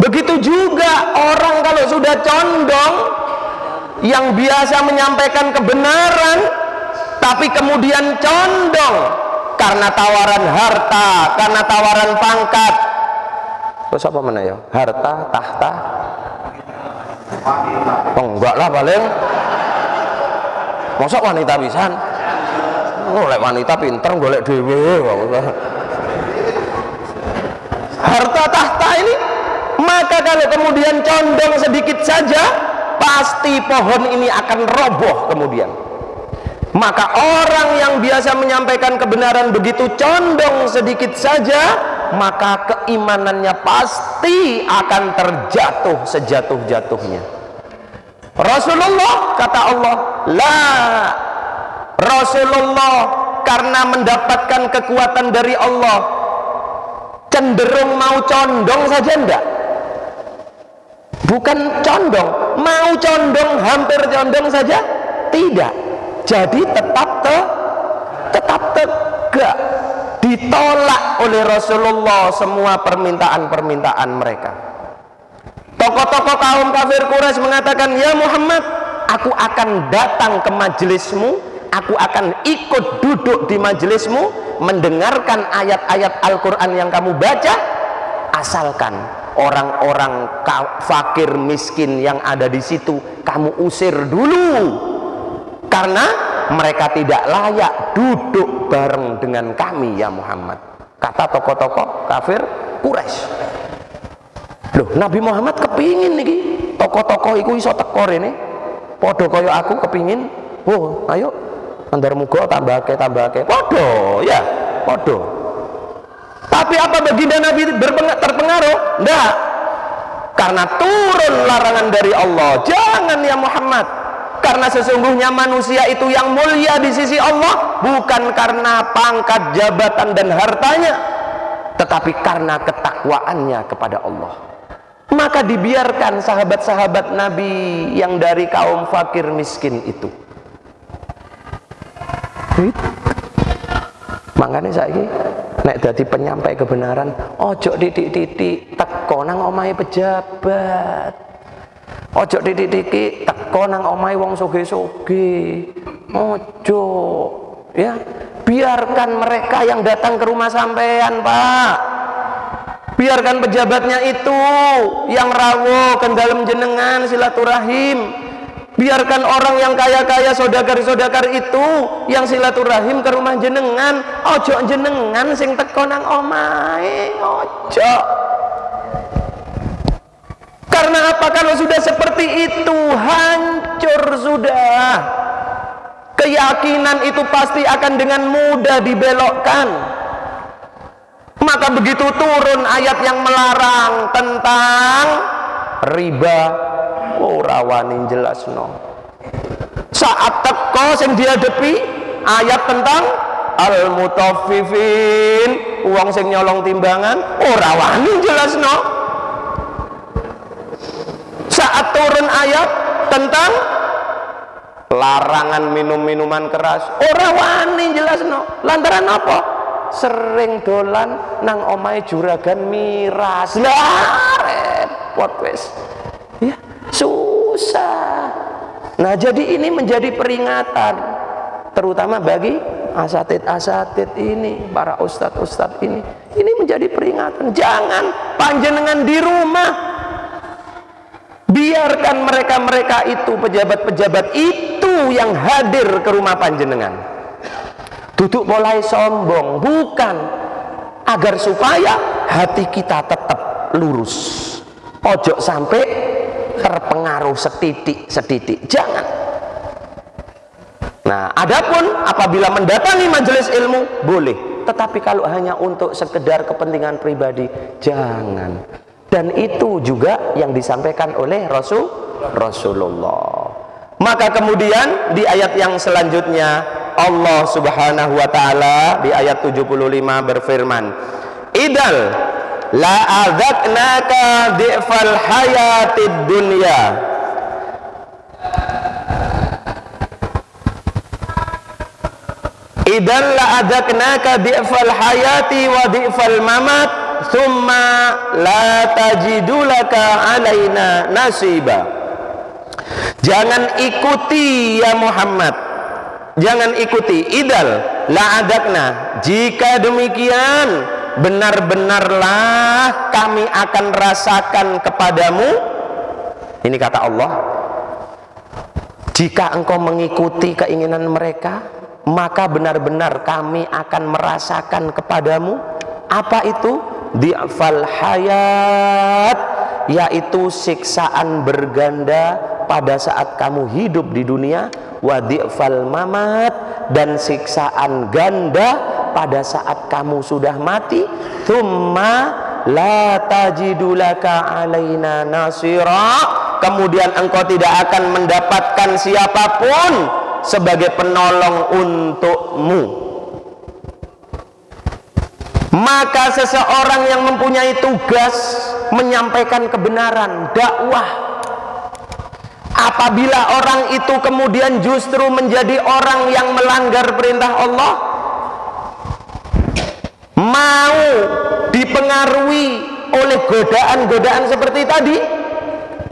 A: Begitu juga orang kalau sudah condong, yang biasa menyampaikan kebenaran, tapi kemudian condong karena tawaran harta, karena tawaran pangkat. Terus apa mana ya? Harta, tahta. Oh, enggak lah paling. Masa wanita pisan? Golek wanita pinter, golek dhewe. Harta tahta ini, maka kalau kemudian condong sedikit saja, pasti pohon ini akan roboh kemudian. Maka orang yang biasa menyampaikan kebenaran begitu condong sedikit saja, maka keimanannya pasti akan terjatuh sejatuh-jatuhnya. Rasulullah, kata Allah, Rasulullah karena mendapatkan kekuatan dari Allah, cenderung mau condong saja enggak? Bukan condong, mau condong, hampir condong saja tidak. Jadi tetap tegak, ditolak oleh Rasulullah semua permintaan-permintaan mereka. Tokoh-tokoh kaum kafir Quraisy mengatakan, ya Muhammad, aku akan datang ke majelismu, aku akan ikut duduk di majelismu, mendengarkan ayat-ayat Al-Quran yang kamu baca, asalkan orang-orang fakir miskin yang ada di situ kamu usir dulu, karena mereka tidak layak duduk bareng dengan kami ya Muhammad, kata tokoh-tokoh kafir Quraisy. Loh, Nabi Muhammad kepingin nih tokoh-tokoh iku iso teko rene, padha kaya aku kepingin, oh ayo andar muga tambahke, padha ya, padha. Tapi apa baginda Nabi terpengaruh? Enggak, karena turun larangan dari Allah, jangan ya Muhammad, karena sesungguhnya manusia itu yang mulia di sisi Allah bukan karena pangkat, jabatan dan hartanya, tetapi karena ketakwaannya kepada Allah. Maka dibiarkan sahabat-sahabat Nabi yang dari kaum fakir miskin itu. Makanya saiki nek dadi penyampai kebenaran, ojo titik-titik teko nang omahe pejabat, ojo titik-titik teko nang omahe wong sugih-sugih, ojo ya, biarkan mereka yang datang ke rumah sampean, Pak. Biarkan pejabatnya itu yang rawuh ke dalam jenengan silaturahim. Biarkan orang yang kaya-kaya, saudagar-saudagar itu yang silaturahim ke rumah jenengan. Ojo jenengan sing teko nang omahe, ojo. Karena apa? Kalau sudah sudah seperti itu, hancur sudah. Keyakinan itu pasti akan dengan mudah dibelokkan. Maka begitu turun ayat yang melarang tentang riba, ora wani jelasno. Saat teko sing dihadapi ayat tentang al-mutaffifin, uang sing nyolong timbangan, ora wani jelasno. Saat turun ayat tentang larangan minum-minuman keras, ora wani jelasno. Lantaran apa? Sering dolan nang omahe juragan miras. Lah repot wis. Ya, susah. Nah, jadi ini menjadi peringatan terutama bagi asatid-asatid ini, para ustadz-ustadz ini. Ini menjadi peringatan. Jangan panjenengan di rumah. Biarkan mereka-mereka itu, pejabat-pejabat itu yang hadir ke rumah panjenengan. Duduk mulai sombong, bukan, agar supaya hati kita tetap lurus. Ojo sampai terpengaruh setitik, jangan. Nah, adapun apabila mendatangi majelis ilmu boleh, tetapi kalau hanya untuk sekedar kepentingan pribadi, jangan. Dan itu juga yang disampaikan oleh Rasulullah. Maka kemudian di ayat yang selanjutnya Allah Subhanahu wa taala di ayat 75 berfirman, "Idal la adzaqnaka dhi'fal hayatid dunya." "Idzal la adzaqnaka dhi'fal hayati wa dhi'fal mamat, thumma la tajidu laka alaina nasiba." Jangan ikuti ya Muhammad, jangan ikuti. Idal la adakna, jika demikian benar-benarlah kami akan rasakan kepadamu. Ini kata Allah, jika engkau mengikuti keinginan mereka, maka benar-benar kami akan merasakan kepadamu. Apa itu? Di'fal hayat, yaitu siksaan berganda pada saat kamu hidup di dunia, wa di'fal mamat, dan siksaan ganda pada saat kamu sudah mati. Thumma la tajidu laka alaina nasira, kemudian engkau tidak akan mendapatkan siapapun sebagai penolong untukmu. Maka seseorang yang mempunyai tugas menyampaikan kebenaran, dakwah, apabila orang itu kemudian justru menjadi orang yang melanggar perintah Allah, mau dipengaruhi oleh godaan-godaan seperti tadi,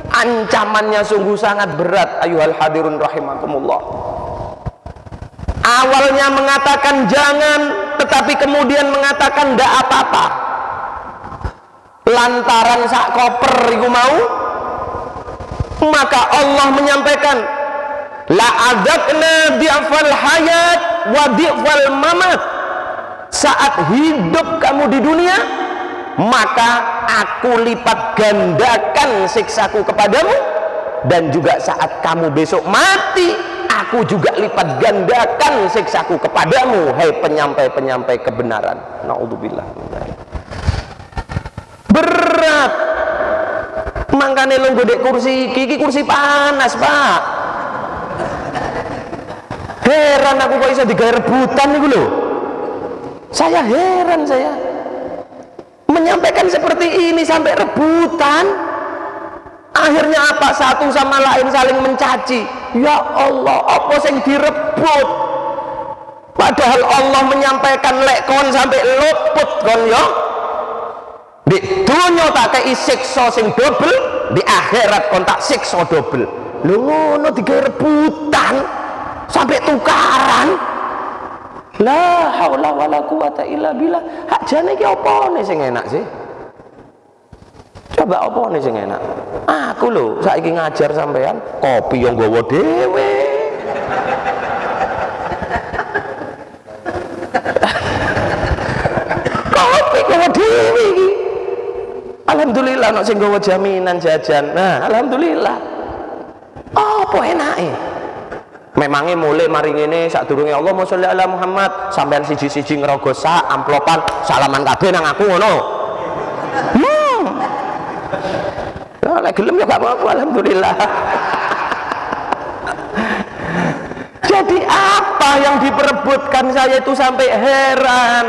A: ancamannya sungguh sangat berat. Ayuhal hadirun rahimakumullah. Awalnya mengatakan jangan, tetapi kemudian mengatakan ndak apa-apa, lantaran sak koper iku mau. Maka Allah menyampaikan, la adzaqna di'fal hayat wa di'fal mamat. Saat hidup kamu di dunia, maka aku lipat gandakan siksaku kepadamu, dan juga saat kamu besok mati, aku juga lipat gandakan siksaku kepadamu, hai penyampai-penyampai kebenaran. Naudzubillah. Berat. Mangkane lo godek kursi, kiki kursi panas, Pak. Heran aku kok bisa digawe rebutan niku lho. Saya heran, saya menyampaikan seperti ini sampai rebutan. Akhirnya apa? Satu sama lain saling mencaci. Ya Allah, apa sing direbut? Padahal Allah menyampaikan lek kon sampai luput kon ya. Di dunia tak kei siksa sing double, di akhirat kon tak siksa double. Lho ngono digawe rebutan sampai tukaran. La haula wala quwata illa billah. Hak jane iki opone sing enak sih? Coba opone sing enak? Aku lho saiki ngajar sampean kopi yang nggawa dhewe. Kopi nggawa dhewe iki. Alhamdulillah nek sing nggawa jaminan jajan. Nah, alhamdulillah. Apa enake? Memangnya mulai mari ngene sadurunge Allahumma sholli ala Muhammad sampean siji-siji ngerogo sak amplopan salaman kabeh nang aku ngono. Ya lek gelem ya gak apa-apa alhamdulillah. Jadi apa yang diperebutkan saya itu sampai heran.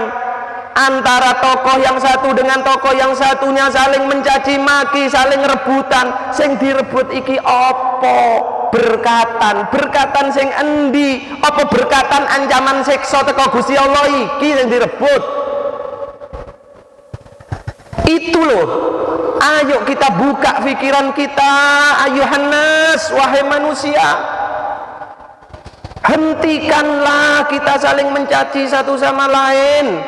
A: Antara tokoh yang satu dengan tokoh yang satunya saling mencaci maki, saling rebutan. Sing direbut iki apa? Berkatan sing endi? Apa berkatan ancaman siksa teko Gusti Allah iki sing direbut? Itu loh. Ayo kita buka pikiran kita, ayuhan nas, wahai manusia. Hentikanlah kita saling mencaci satu sama lain.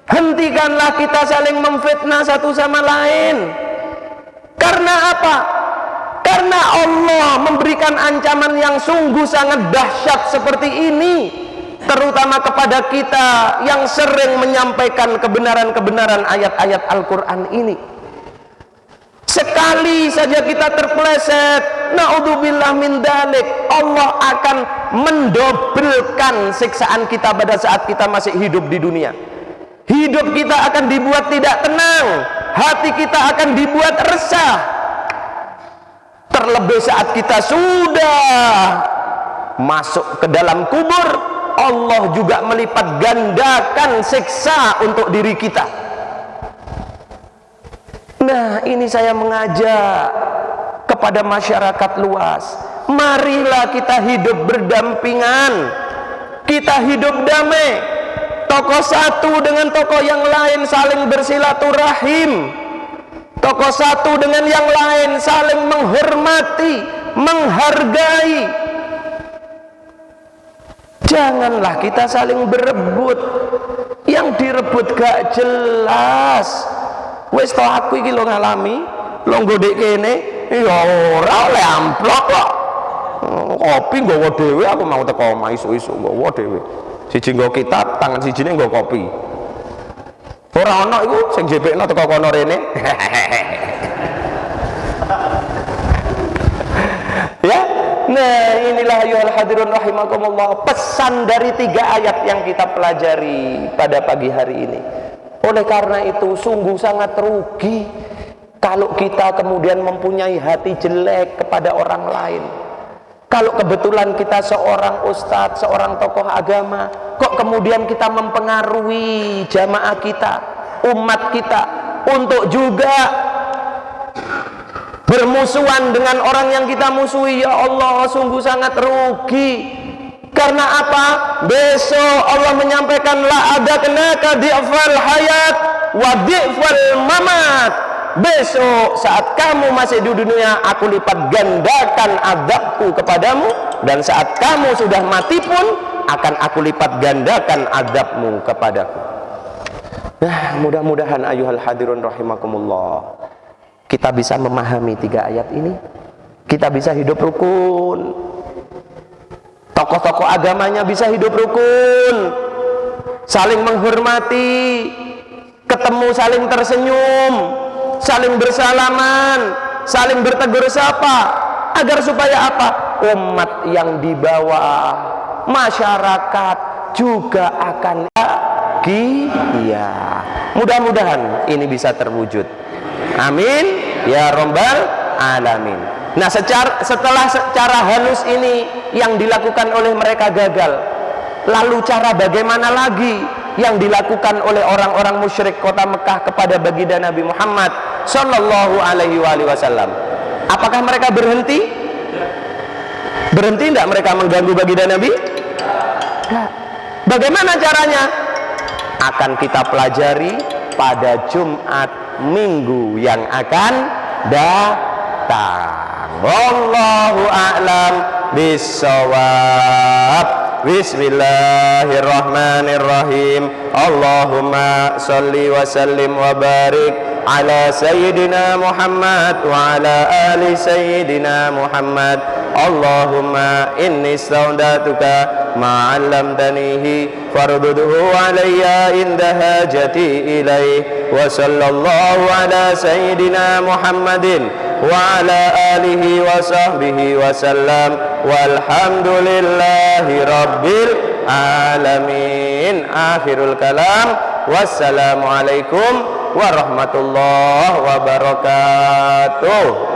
A: Hentikanlah kita saling memfitnah satu sama lain. Karena apa? Karena Allah memberikan ancaman yang sungguh sangat dahsyat seperti ini, terutama kepada kita yang sering menyampaikan kebenaran-kebenaran ayat-ayat Al-Quran ini. Sekali saja kita terpeleset, naudzubillah min dzalik, Allah akan mendobelkan siksaan kita pada saat kita masih hidup di dunia. Hidup kita akan dibuat tidak tenang, hati kita akan dibuat resah. Terlebih saat kita sudah masuk ke dalam kubur, Allah juga melipat gandakan siksa untuk diri kita. Nah, ini saya mengajak kepada masyarakat luas, marilah kita hidup berdampingan, kita hidup damai. Tokoh satu dengan tokoh yang lain saling bersilaturahim, tokoh satu dengan yang lain saling menghormati, menghargai. Janganlah kita saling berebut, yang direbut gak jelas. Wis to aku iki lho ngalami, lho nggodek kene, ya ora oleh amplop kok. Kopi nggawa dhewe, aku mau teko omah isuk-isuk nggawa dhewe. Siji nggo kitab, tangan sijine nggo kopi. Ora ana iku sing jepekno teko kono rene. Ya. Nah, inilah ayyuhal hadirun rahimakumullah, pesan dari 3 ayat yang kita pelajari pada pagi hari ini. Oleh karena itu sungguh sangat rugi kalau kita kemudian mempunyai hati jelek kepada orang lain. Kalau kebetulan kita seorang ustadz, seorang tokoh agama, kok kemudian kita mempengaruhi jamaah kita, umat kita, untuk juga bermusuhan dengan orang yang kita musuhi. Ya Allah, sungguh sangat rugi. Karena apa? Besok Allah menyampaikan la adaknaka di'fal hayat wa di'fal mamat. Besok saat kamu masih di dunia, aku lipat gandakan azabku kepadamu, dan saat kamu sudah mati pun akan aku lipat gandakan azabmu kepadaku. Nah, mudah-mudahan ayuhal hadirun rahimakumullah, kita bisa memahami 3 ayat ini, kita bisa hidup rukun, tokoh-tokoh agamanya bisa hidup rukun, saling menghormati, ketemu saling tersenyum, saling bersalaman, saling bertegur sapa, agar supaya apa? Umat yang di bawah, masyarakat juga akan bahagia. Mudah-mudahan ini bisa terwujud. Amin ya rabbal alamin. Nah, setelah secara halus ini yang dilakukan oleh mereka gagal, lalu cara bagaimana lagi yang dilakukan oleh orang-orang musyrik kota Mekah kepada baginda Nabi Muhammad sallallahu alaihi wasallam? Apakah mereka berhenti? Berhenti tidak mereka mengganggu baginda Nabi? Enggak. Bagaimana caranya? Akan kita pelajari pada Jumat minggu yang akan datang. Wallahu a'lam bissawab. Bismillahirrahmanirrahim. Allahumma salli wa sallim wa barik ala sayyidina Muhammad wa ala ali sayyidina Muhammad. Allahumma inni staudatuka ما علمتنيه فاردده علي عند حاجتي إليه وصلى الله على سيدنا محمد وعلى آله وصحبه وسلم والحمد لله رب العالمين. Akhirul kalam, wassalamualaikum warahmatullahi wabarakatuh.